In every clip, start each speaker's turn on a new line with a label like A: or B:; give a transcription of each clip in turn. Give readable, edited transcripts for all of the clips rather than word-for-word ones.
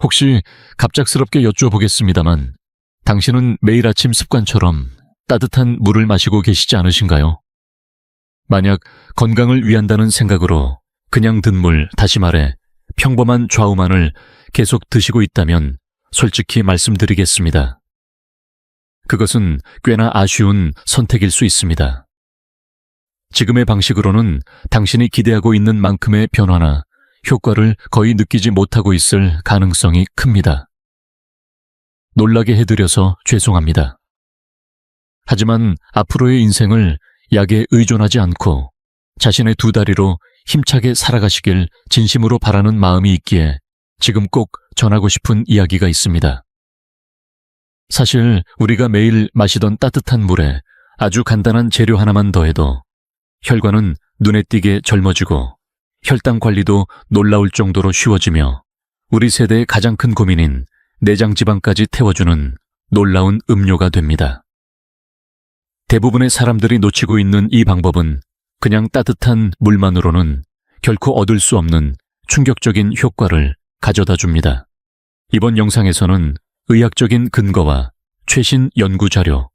A: 혹시 갑작스럽게 여쭈어보겠습니다만 당신은 매일 아침 습관처럼 따뜻한 물을 마시고 계시지 않으신가요? 만약 건강을 위한다는 생각으로 그냥 든 물, 다시 말해 평범한 좌우만을 계속 드시고 있다면 솔직히 말씀드리겠습니다. 그것은 꽤나 아쉬운 선택일 수 있습니다. 지금의 방식으로는 당신이 기대하고 있는 만큼의 변화나 효과를 거의 느끼지 못하고 있을 가능성이 큽니다. 놀라게 해드려서 죄송합니다. 하지만 앞으로의 인생을 약에 의존하지 않고 자신의 두 다리로 힘차게 살아가시길 진심으로 바라는 마음이 있기에 지금 꼭 전하고 싶은 이야기가 있습니다. 사실 우리가 매일 마시던 따뜻한 물에 아주 간단한 재료 하나만 더해도 혈관은 눈에 띄게 젊어지고 혈당 관리도 놀라울 정도로 쉬워지며 우리 세대의 가장 큰 고민인 내장 지방까지 태워주는 놀라운 음료가 됩니다. 대부분의 사람들이 놓치고 있는 이 방법은 그냥 따뜻한 물만으로는 결코 얻을 수 없는 충격적인 효과를 가져다 줍니다. 이번 영상에서는 의학적인 근거와 최신 연구 자료,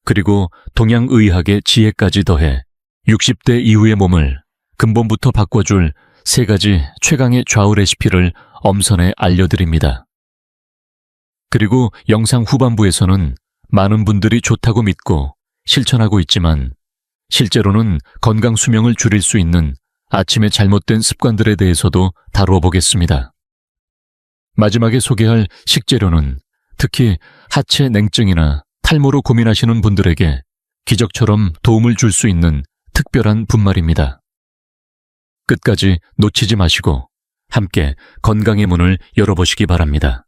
A: 그리고 동양의학의 지혜까지 더해 60대 이후의 몸을 근본부터 바꿔줄 3가지 최강의 좌우 레시피를 엄선해 알려드립니다. 그리고 영상 후반부에서는 많은 분들이 좋다고 믿고 실천하고 있지만 실제로는 건강 수명을 줄일 수 있는 아침의 잘못된 습관들에 대해서도 다루어 보겠습니다. 마지막에 소개할 식재료는 특히 하체 냉증이나 탈모로 고민하시는 분들에게 기적처럼 도움을 줄 수 있는 특별한 분말입니다. 끝까지 놓치지 마시고 함께 건강의 문을 열어보시기 바랍니다.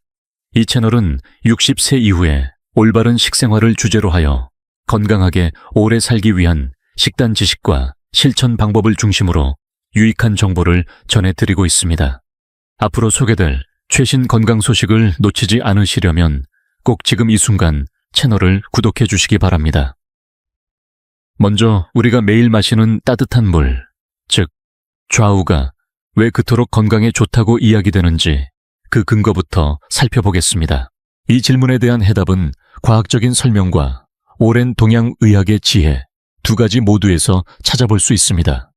A: 이 채널은 60세 이후에 올바른 식생활을 주제로 하여 건강하게 오래 살기 위한 식단 지식과 실천 방법을 중심으로 유익한 정보를 전해드리고 있습니다. 앞으로 소개될 최신 건강 소식을 놓치지 않으시려면 꼭 지금 이 순간 채널을 구독해 주시기 바랍니다. 먼저 우리가 매일 마시는 따뜻한 물, 즉 좌우가 왜 그토록 건강에 좋다고 이야기되는지 그 근거부터 살펴보겠습니다. 이 질문에 대한 해답은 과학적인 설명과 오랜 동양의학의 지혜 2가지 모두에서 찾아볼 수 있습니다.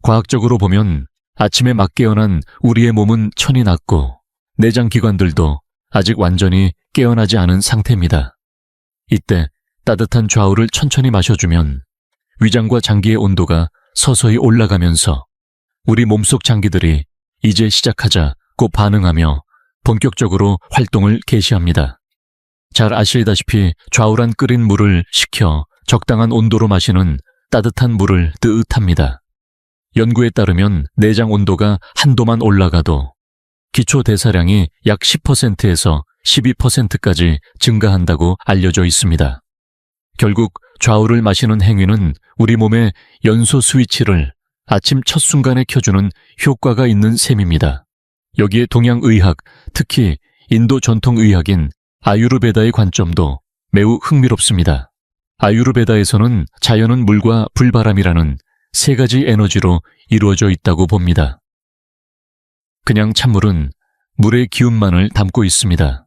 A: 과학적으로 보면 아침에 막 깨어난 우리의 몸은 천이 낮고 내장기관들도 아직 완전히 깨어나지 않은 상태입니다. 이때 따뜻한 좌우를 천천히 마셔주면 위장과 장기의 온도가 서서히 올라가면서 우리 몸속 장기들이 이제 시작하자고 반응하며 본격적으로 활동을 개시합니다. 잘 아시다시피 좌우란 끓인 물을 식혀 적당한 온도로 마시는 따뜻한 물을 뜨뜻합니다. 연구에 따르면 내장 온도가 한도만 올라가도 기초 대사량이 약 10%에서 12%까지 증가한다고 알려져 있습니다. 결국 좌우를 마시는 행위는 우리 몸의 연소 스위치를 아침 첫 순간에 켜주는 효과가 있는 셈입니다. 여기에 동양의학, 특히 인도 전통의학인 아유르베다의 관점도 매우 흥미롭습니다. 아유르베다에서는 자연은 물과 불바람이라는 3가지 에너지로 이루어져 있다고 봅니다. 그냥 찬물은 물의 기운만을 담고 있습니다.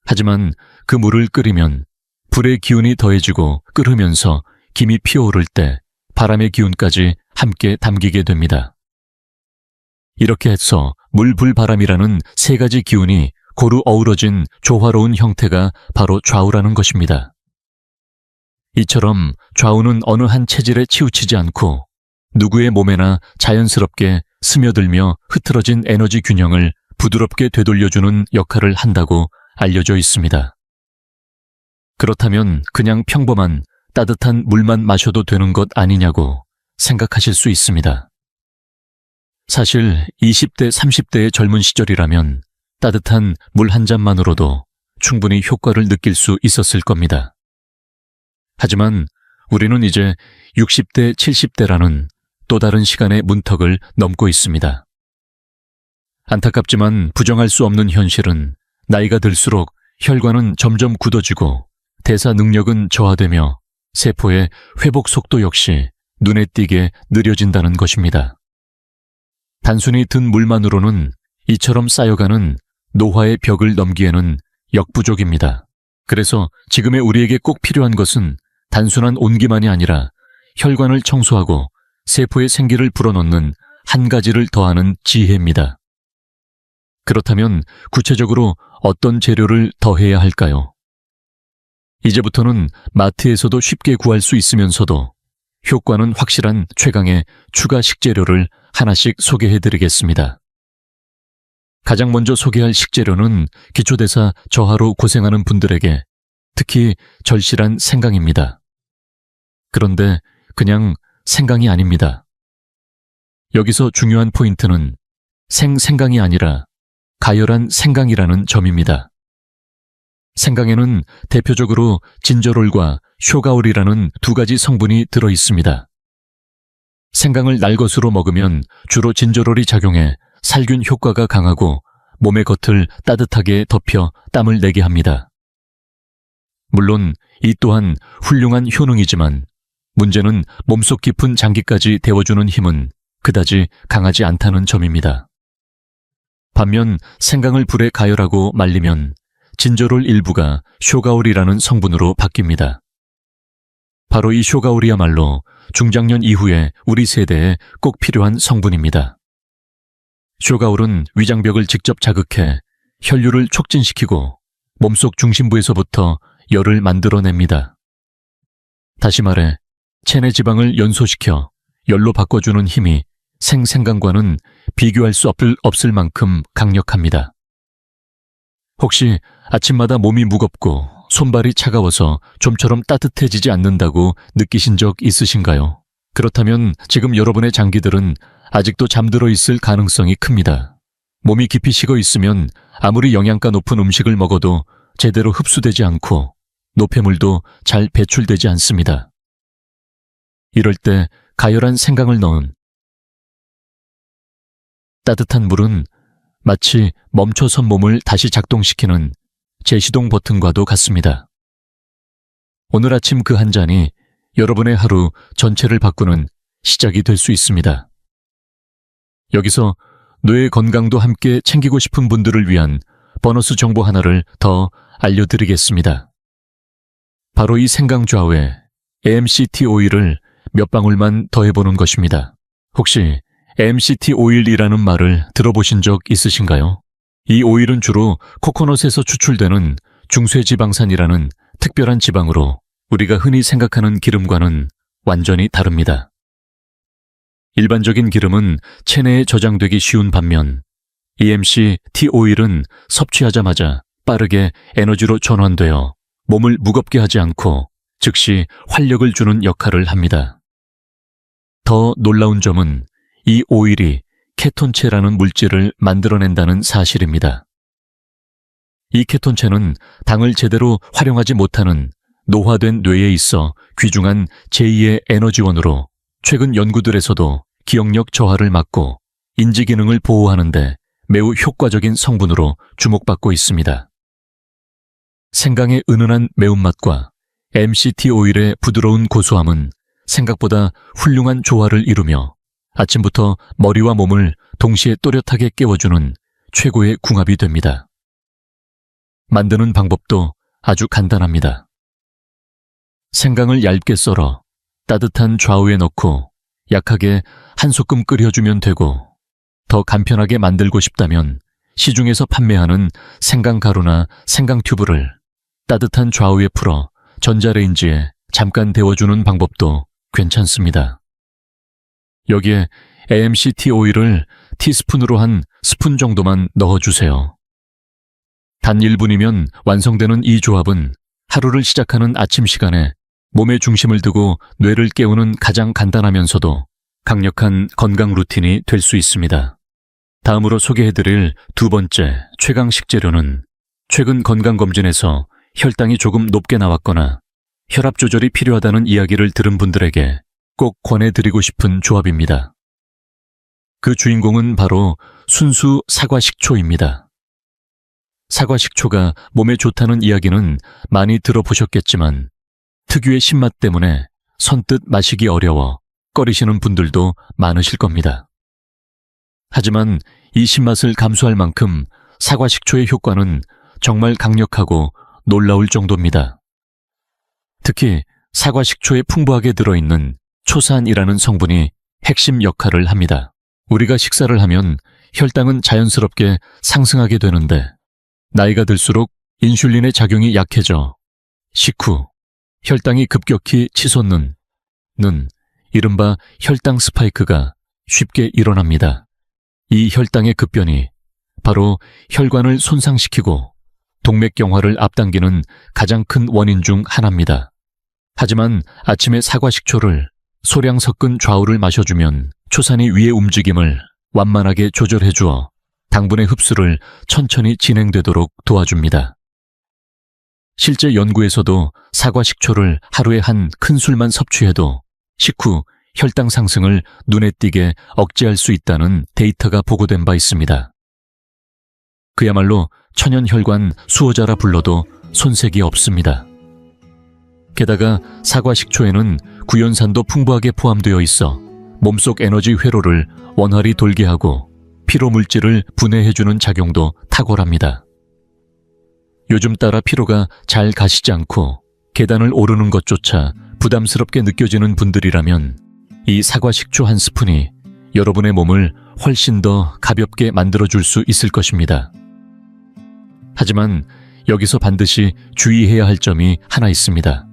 A: 하지만 그 물을 끓이면 불의 기운이 더해지고 끓으면서 김이 피어오를 때 바람의 기운까지 함께 담기게 됩니다. 이렇게 해서 물, 불, 바람이라는 3가지 기운이 고루 어우러진 조화로운 형태가 바로 좌우라는 것입니다. 이처럼 좌우는 어느 한 체질에 치우치지 않고 누구의 몸에나 자연스럽게 스며들며 흐트러진 에너지 균형을 부드럽게 되돌려주는 역할을 한다고 알려져 있습니다. 그렇다면 그냥 평범한 따뜻한 물만 마셔도 되는 것 아니냐고 생각하실 수 있습니다. 사실 20대, 30대의 젊은 시절이라면 따뜻한 물 한 잔만으로도 충분히 효과를 느낄 수 있었을 겁니다. 하지만 우리는 이제 60대, 70대라는 또 다른 시간의 문턱을 넘고 있습니다. 안타깝지만 부정할 수 없는 현실은 나이가 들수록 혈관은 점점 굳어지고 대사 능력은 저하되며 세포의 회복 속도 역시 눈에 띄게 느려진다는 것입니다. 단순히 든 물만으로는 이처럼 쌓여가는 노화의 벽을 넘기에는 역부족입니다. 그래서 지금의 우리에게 꼭 필요한 것은 단순한 온기만이 아니라 혈관을 청소하고 세포의 생기를 불어넣는 한 가지를 더하는 지혜입니다. 그렇다면 구체적으로 어떤 재료를 더해야 할까요? 이제부터는 마트에서도 쉽게 구할 수 있으면서도 효과는 확실한 최강의 추가 식재료를 하나씩 소개해드리겠습니다. 가장 먼저 소개할 식재료는 기초대사 저하로 고생하는 분들에게 특히 절실한 생강입니다. 그런데 그냥 생강이 아닙니다. 여기서 중요한 포인트는 생강이 아니라 가열한 생강이라는 점입니다. 생강에는 대표적으로 진저롤과 쇼가올이라는 두 가지 성분이 들어 있습니다. 생강을 날것으로 먹으면 주로 진저롤이 작용해 살균 효과가 강하고 몸의 겉을 따뜻하게 덮여 땀을 내게 합니다. 물론 이 또한 훌륭한 효능이지만 문제는 몸속 깊은 장기까지 데워주는 힘은 그다지 강하지 않다는 점입니다. 반면 생강을 불에 가열하고 말리면 진저롤 일부가 쇼가올이라는 성분으로 바뀝니다. 바로 이 쇼가올이야말로 중장년 이후에 우리 세대에 꼭 필요한 성분입니다. 쇼가올은 위장벽을 직접 자극해 혈류를 촉진시키고 몸속 중심부에서부터 열을 만들어냅니다. 다시 말해 체내 지방을 연소시켜 열로 바꿔주는 힘이 생강과는 비교할 수 없을 만큼 강력합니다. 혹시 아침마다 몸이 무겁고 손발이 차가워서 좀처럼 따뜻해지지 않는다고 느끼신 적 있으신가요? 그렇다면 지금 여러분의 장기들은 아직도 잠들어 있을 가능성이 큽니다. 몸이 깊이 식어 있으면 아무리 영양가 높은 음식을 먹어도 제대로 흡수되지 않고 노폐물도 잘 배출되지 않습니다. 이럴 때 가열한 생강을 넣은 따뜻한 물은 마치 멈춰선 몸을 다시 작동시키는 제시동 버튼과도 같습니다. 오늘 아침 그 한 잔이 여러분의 하루 전체를 바꾸는 시작이 될 수 있습니다. 여기서 뇌의 건강도 함께 챙기고 싶은 분들을 위한 보너스 정보 하나를 더 알려드리겠습니다. 바로 이 생강 좌우에 MCT 오일을 몇 방울만 더해보는 것입니다. 혹시 MCT 오일이라는 말을 들어보신 적 있으신가요? 이 오일은 주로 코코넛에서 추출되는 중쇠지방산이라는 특별한 지방으로 우리가 흔히 생각하는 기름과는 완전히 다릅니다. 일반적인 기름은 체내에 저장되기 쉬운 반면 MCT 오일은 섭취하자마자 빠르게 에너지로 전환되어 몸을 무겁게 하지 않고 즉시 활력을 주는 역할을 합니다. 더 놀라운 점은 이 오일이 케톤체라는 물질을 만들어낸다는 사실입니다. 이 케톤체는 당을 제대로 활용하지 못하는 노화된 뇌에 있어 귀중한 제2의 에너지원으로 최근 연구들에서도 기억력 저하를 막고 인지 기능을 보호하는 데 매우 효과적인 성분으로 주목받고 있습니다. 생강의 은은한 매운맛과 MCT 오일의 부드러운 고소함은 생각보다 훌륭한 조화를 이루며 아침부터 머리와 몸을 동시에 또렷하게 깨워주는 최고의 궁합이 됩니다. 만드는 방법도 아주 간단합니다. 생강을 얇게 썰어 따뜻한 좌우에 넣고 약하게 한 소끔 끓여주면 되고, 더 간편하게 만들고 싶다면 시중에서 판매하는 생강 가루나 생강 튜브를 따뜻한 좌우에 풀어 전자레인지에 잠깐 데워주는 방법도 괜찮습니다. 여기에 MCT 오일을 티스푼으로 한 스푼 정도만 넣어주세요. 단 1분이면 완성되는 이 조합은 하루를 시작하는 아침 시간에 몸의 중심을 두고 뇌를 깨우는 가장 간단하면서도 강력한 건강 루틴이 될 수 있습니다. 다음으로 소개해드릴 두 번째 최강 식재료는 최근 건강검진에서 혈당이 조금 높게 나왔거나 혈압 조절이 필요하다는 이야기를 들은 분들에게 꼭 권해드리고 싶은 조합입니다. 그 주인공은 바로 순수 사과식초입니다. 사과식초가 몸에 좋다는 이야기는 많이 들어보셨겠지만 특유의 신맛 때문에 선뜻 마시기 어려워 꺼리시는 분들도 많으실 겁니다. 하지만 이 신맛을 감수할 만큼 사과 식초의 효과는 정말 강력하고 놀라울 정도입니다. 특히 사과 식초에 풍부하게 들어있는 초산이라는 성분이 핵심 역할을 합니다. 우리가 식사를 하면 혈당은 자연스럽게 상승하게 되는데 나이가 들수록 인슐린의 작용이 약해져 식후 혈당이 급격히 치솟는 이른바 혈당 스파이크가 쉽게 일어납니다. 이 혈당의 급변이 바로 혈관을 손상시키고 동맥경화를 앞당기는 가장 큰 원인 중 하나입니다. 하지만 아침에 사과 식초를 소량 섞은 좌우를 마셔주면 초산이 위의 움직임을 완만하게 조절해주어 당분의 흡수를 천천히 진행되도록 도와줍니다. 실제 연구에서도 사과 식초를 하루에 한 큰술만 섭취해도 식후 혈당 상승을 눈에 띄게 억제할 수 있다는 데이터가 보고된 바 있습니다. 그야말로 천연혈관 수호자라 불러도 손색이 없습니다. 게다가 사과 식초에는 구연산도 풍부하게 포함되어 있어 몸속 에너지 회로를 원활히 돌게 하고 피로 물질을 분해해주는 작용도 탁월합니다. 요즘 따라 피로가 잘 가시지 않고 계단을 오르는 것조차 부담스럽게 느껴지는 분들이라면 이 사과 식초 한 스푼이 여러분의 몸을 훨씬 더 가볍게 만들어줄 수 있을 것입니다. 하지만 여기서 반드시 주의해야 할 점이 하나 있습니다.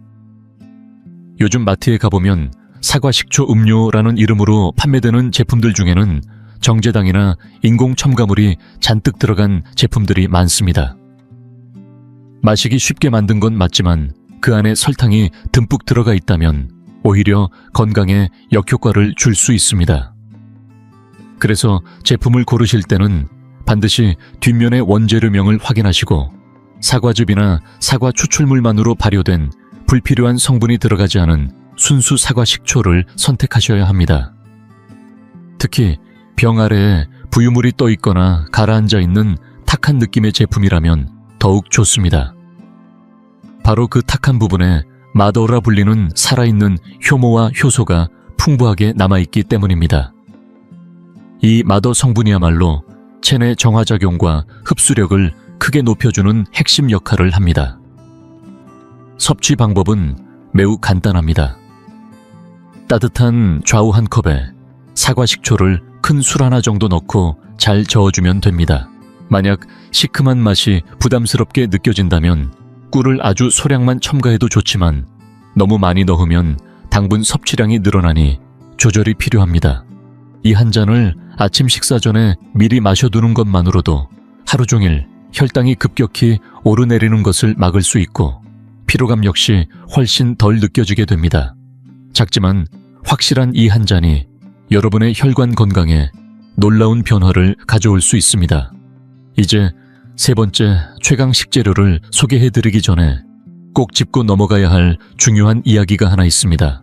A: 요즘 마트에 가보면 사과 식초 음료라는 이름으로 판매되는 제품들 중에는 정제당이나 인공 첨가물이 잔뜩 들어간 제품들이 많습니다. 마시기 쉽게 만든 건 맞지만 그 안에 설탕이 듬뿍 들어가 있다면 오히려 건강에 역효과를 줄 수 있습니다. 그래서 제품을 고르실 때는 반드시 뒷면의 원재료명을 확인하시고 사과즙이나 사과 추출물만으로 발효된 불필요한 성분이 들어가지 않은 순수 사과 식초를 선택하셔야 합니다. 특히 병 아래에 부유물이 떠 있거나 가라앉아 있는 탁한 느낌의 제품이라면 더욱 좋습니다. 바로 그 탁한 부분에 마더라 불리는 살아있는 효모와 효소가 풍부하게 남아있기 때문입니다. 이 마더 성분이야말로 체내 정화작용과 흡수력을 크게 높여주는 핵심 역할을 합니다. 섭취 방법은 매우 간단합니다. 따뜻한 좌우 한 컵에 사과 식초를 큰 술 하나 정도 넣고 잘 저어주면 됩니다. 만약 시큼한 맛이 부담스럽게 느껴진다면 꿀을 아주 소량만 첨가해도 좋지만 너무 많이 넣으면 당분 섭취량이 늘어나니 조절이 필요합니다. 이 한 잔을 아침 식사 전에 미리 마셔두는 것만으로도 하루 종일 혈당이 급격히 오르내리는 것을 막을 수 있고 피로감 역시 훨씬 덜 느껴지게 됩니다. 작지만 확실한 이 한 잔이 여러분의 혈관 건강에 놀라운 변화를 가져올 수 있습니다. 이제 세 번째 최강 식재료를 소개해드리기 전에 꼭 짚고 넘어가야 할 중요한 이야기가 하나 있습니다.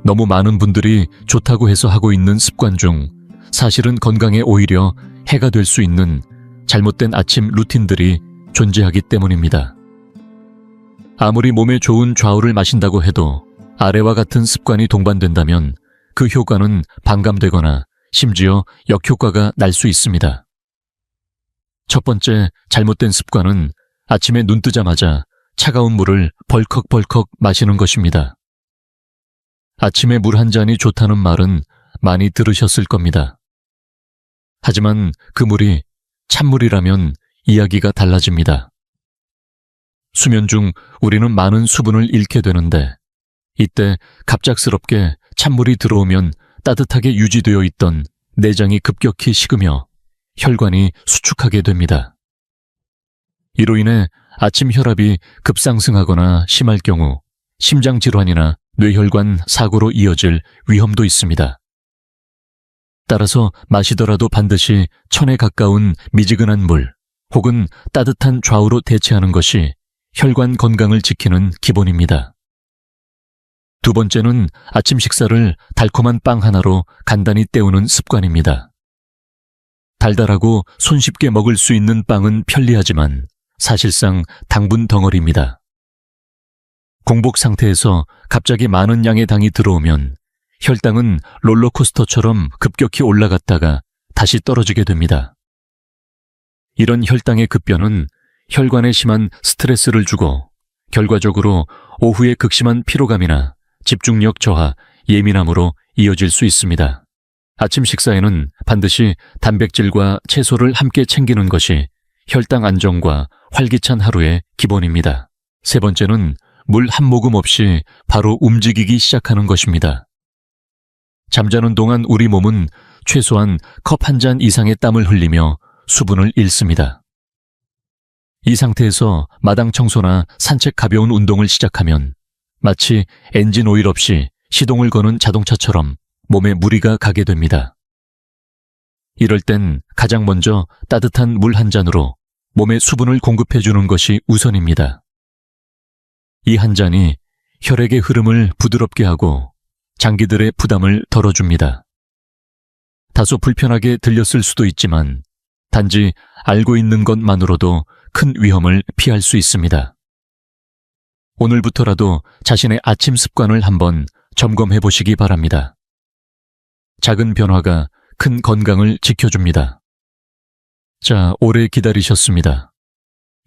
A: 너무 많은 분들이 좋다고 해서 하고 있는 습관 중 사실은 건강에 오히려 해가 될 수 있는 잘못된 아침 루틴들이 존재하기 때문입니다. 아무리 몸에 좋은 좌우를 마신다고 해도 아래와 같은 습관이 동반된다면 그 효과는 반감되거나 심지어 역효과가 날 수 있습니다. 첫 번째 잘못된 습관은 아침에 눈 뜨자마자 차가운 물을 벌컥벌컥 마시는 것입니다. 아침에 물 한 잔이 좋다는 말은 많이 들으셨을 겁니다. 하지만 그 물이 찬물이라면 이야기가 달라집니다. 수면 중 우리는 많은 수분을 잃게 되는데 이때 갑작스럽게 찬물이 들어오면 따뜻하게 유지되어 있던 내장이 급격히 식으며 혈관이 수축하게 됩니다. 이로 인해 아침 혈압이 급상승하거나 심할 경우 심장질환이나 뇌혈관 사고로 이어질 위험도 있습니다. 따라서 마시더라도 반드시 천에 가까운 미지근한 물 혹은 따뜻한 좌우로 대체하는 것이 혈관 건강을 지키는 기본입니다. 두 번째는 아침 식사를 달콤한 빵 하나로 간단히 때우는 습관입니다. 달달하고 손쉽게 먹을 수 있는 빵은 편리하지만 사실상 당분 덩어리입니다. 공복 상태에서 갑자기 많은 양의 당이 들어오면 혈당은 롤러코스터처럼 급격히 올라갔다가 다시 떨어지게 됩니다. 이런 혈당의 급변은 혈관에 심한 스트레스를 주고 결과적으로 오후에 극심한 피로감이나 집중력 저하, 예민함으로 이어질 수 있습니다. 아침 식사에는 반드시 단백질과 채소를 함께 챙기는 것이 혈당 안정과 활기찬 하루의 기본입니다. 세 번째는 물 한 모금 없이 바로 움직이기 시작하는 것입니다. 잠자는 동안 우리 몸은 최소한 컵 한 잔 이상의 땀을 흘리며 수분을 잃습니다. 이 상태에서 마당 청소나 산책 가벼운 운동을 시작하면 마치 엔진 오일 없이 시동을 거는 자동차처럼 몸에 무리가 가게 됩니다. 이럴 땐 가장 먼저 따뜻한 물 한 잔으로 몸에 수분을 공급해주는 것이 우선입니다. 이 한 잔이 혈액의 흐름을 부드럽게 하고 장기들의 부담을 덜어줍니다. 다소 불편하게 들렸을 수도 있지만 단지 알고 있는 것만으로도 큰 위험을 피할 수 있습니다. 오늘부터라도 자신의 아침 습관을 한번 점검해 보시기 바랍니다. 작은 변화가 큰 건강을 지켜줍니다. 자, 오래 기다리셨습니다.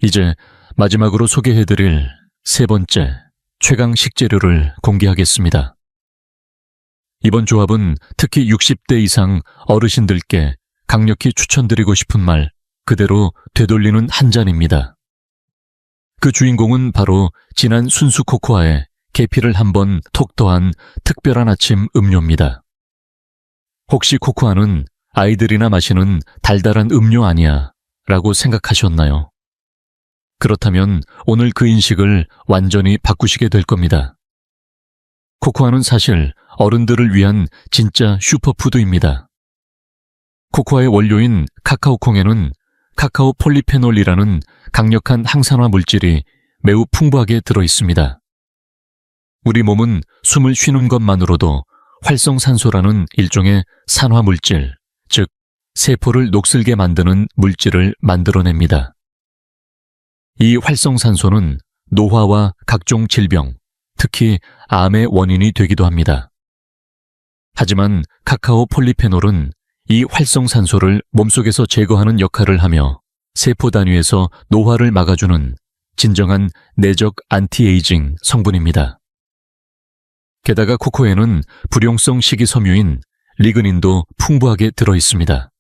A: 이제 마지막으로 소개해드릴 세 번째 최강 식재료를 공개하겠습니다. 이번 조합은 특히 60대 이상 어르신들께 강력히 추천드리고 싶은 말 그대로 되돌리는 한 잔입니다. 그 주인공은 바로 진한 순수 코코아에 계피를 한번 톡 더한 특별한 아침 음료입니다. 혹시 코코아는 아이들이나 마시는 달달한 음료 아니야 라고 생각하셨나요? 그렇다면 오늘 그 인식을 완전히 바꾸시게 될 겁니다. 코코아는 사실 어른들을 위한 진짜 슈퍼푸드입니다. 코코아의 원료인 카카오콩에는 카카오 폴리페놀이라는 강력한 항산화 물질이 매우 풍부하게 들어있습니다. 우리 몸은 숨을 쉬는 것만으로도 활성산소라는 일종의 산화 물질, 즉 세포를 녹슬게 만드는 물질을 만들어냅니다. 이 활성산소는 노화와 각종 질병, 특히 암의 원인이 되기도 합니다. 하지만 카카오 폴리페놀은 이 활성산소를 몸속에서 제거하는 역할을 하며 세포 단위에서 노화를 막아주는 진정한 내적 안티에이징 성분입니다. 게다가 코코에는 불용성 식이섬유인 리그닌도 풍부하게 들어있습니다.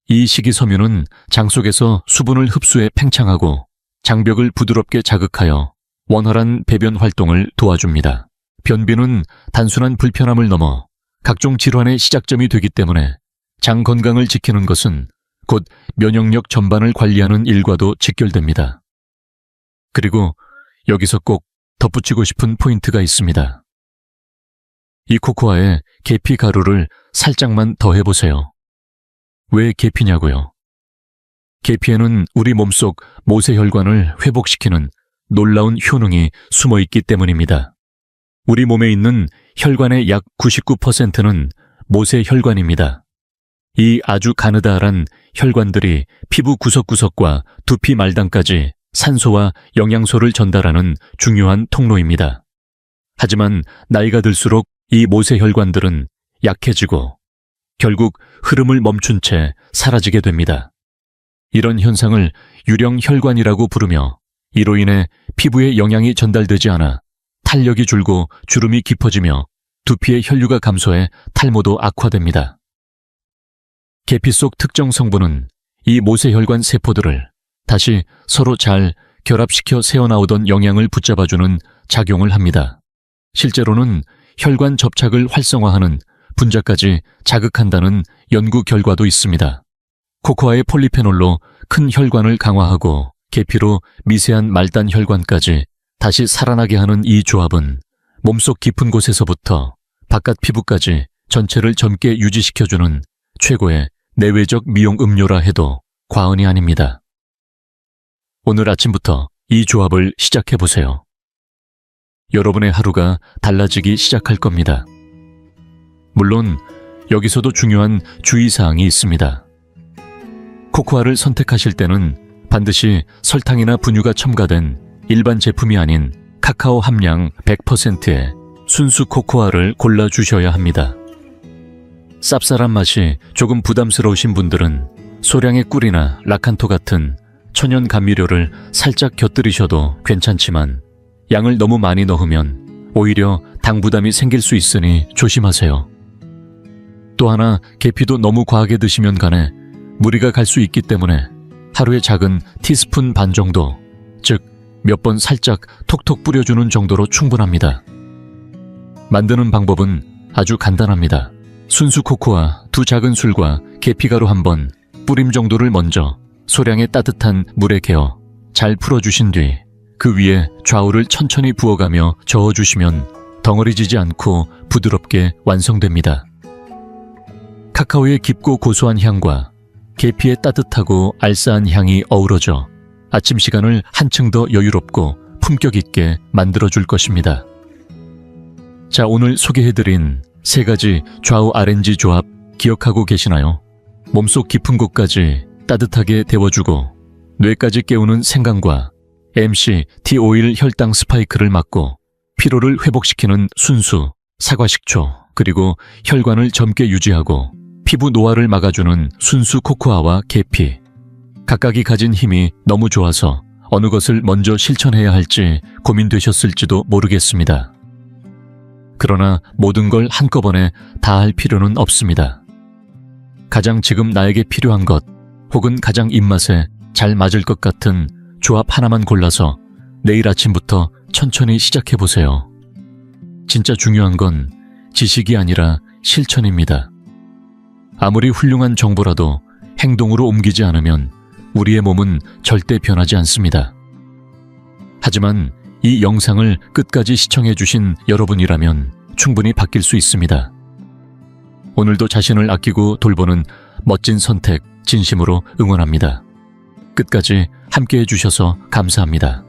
A: 이 식이섬유는 장 속에서 수분을 흡수해 팽창하고 장벽을 부드럽게 자극하여 원활한 배변 활동을 도와줍니다. 변비는 단순한 불편함을 넘어 각종 질환의 시작점이 되기 때문에 장 건강을 지키는 것은 곧 면역력 전반을 관리하는 일과도 직결됩니다. 그리고 여기서 꼭 덧붙이고 싶은 포인트가 있습니다. 이 코코아에 계피 가루를 살짝만 더해보세요. 왜 계피냐고요? 계피에는 우리 몸속 모세혈관을 회복시키는 놀라운 효능이 숨어있기 때문입니다. 우리 몸에 있는 혈관의 약 99%는 모세혈관입니다. 이 아주 가느다란 혈관들이 피부 구석구석과 두피 말단까지 산소와 영양소를 전달하는 중요한 통로입니다. 하지만 나이가 들수록 이 모세혈관들은 약해지고 결국 흐름을 멈춘 채 사라지게 됩니다. 이런 현상을 유령혈관이라고 부르며 이로 인해 피부에 영양이 전달되지 않아 탄력이 줄고 주름이 깊어지며 두피의 혈류가 감소해 탈모도 악화됩니다. 계피 속 특정 성분은 이 모세혈관 세포들을 다시 서로 잘 결합시켜 새어나오던 영양을 붙잡아주는 작용을 합니다. 실제로는 혈관 접착을 활성화하는 분자까지 자극한다는 연구 결과도 있습니다. 코코아의 폴리페놀로 큰 혈관을 강화하고 계피로 미세한 말단 혈관까지 다시 살아나게 하는 이 조합은 몸속 깊은 곳에서부터 바깥 피부까지 전체를 젊게 유지시켜주는 최고의 내외적 미용 음료라 해도 과언이 아닙니다. 오늘 아침부터 이 조합을 시작해보세요. 여러분의 하루가 달라지기 시작할 겁니다. 물론 여기서도 중요한 주의사항이 있습니다. 코코아를 선택하실 때는 반드시 설탕이나 분유가 첨가된 일반 제품이 아닌 카카오 함량 100%의 순수 코코아를 골라주셔야 합니다. 쌉쌀한 맛이 조금 부담스러우신 분들은 소량의 꿀이나 라칸토 같은 천연 감미료를 살짝 곁들이셔도 괜찮지만 양을 너무 많이 넣으면 오히려 당 부담이 생길 수 있으니 조심하세요. 또 하나 계피도 너무 과하게 드시면 간에 무리가 갈 수 있기 때문에 하루에 작은 티스푼 반 정도, 즉 몇 번 살짝 톡톡 뿌려주는 정도로 충분합니다. 만드는 방법은 아주 간단합니다. 순수 코코아 2 작은 술과 계피가루 1번, 뿌림 정도를 먼저 소량의 따뜻한 물에 개어 잘 풀어주신 뒤 그 위에 좌우를 천천히 부어가며 저어주시면 덩어리지지 않고 부드럽게 완성됩니다. 카카오의 깊고 고소한 향과 계피의 따뜻하고 알싸한 향이 어우러져 아침 시간을 한층 더 여유롭고 품격 있게 만들어줄 것입니다. 자, 오늘 소개해드린 3가지 좌우 아렌지 조합 기억하고 계시나요? 몸속 깊은 곳까지 따뜻하게 데워주고 뇌까지 깨우는 생강과 MCT 오일 혈당 스파이크를 막고 피로를 회복시키는 순수 사과식초, 그리고 혈관을 젊게 유지하고 피부 노화를 막아주는 순수 코코아와 계피. 각각이 가진 힘이 너무 좋아서 어느 것을 먼저 실천해야 할지 고민되셨을지도 모르겠습니다. 그러나 모든 걸 한꺼번에 다 할 필요는 없습니다. 가장 지금 나에게 필요한 것, 혹은 가장 입맛에 잘 맞을 것 같은 조합 하나만 골라서 내일 아침부터 천천히 시작해보세요. 진짜 중요한 건 지식이 아니라 실천입니다. 아무리 훌륭한 정보라도 행동으로 옮기지 않으면 우리의 몸은 절대 변하지 않습니다. 하지만 이 영상을 끝까지 시청해주신 여러분이라면 충분히 바뀔 수 있습니다. 오늘도 자신을 아끼고 돌보는 멋진 선택 진심으로 응원합니다. 끝까지 함께 해주셔서 감사합니다.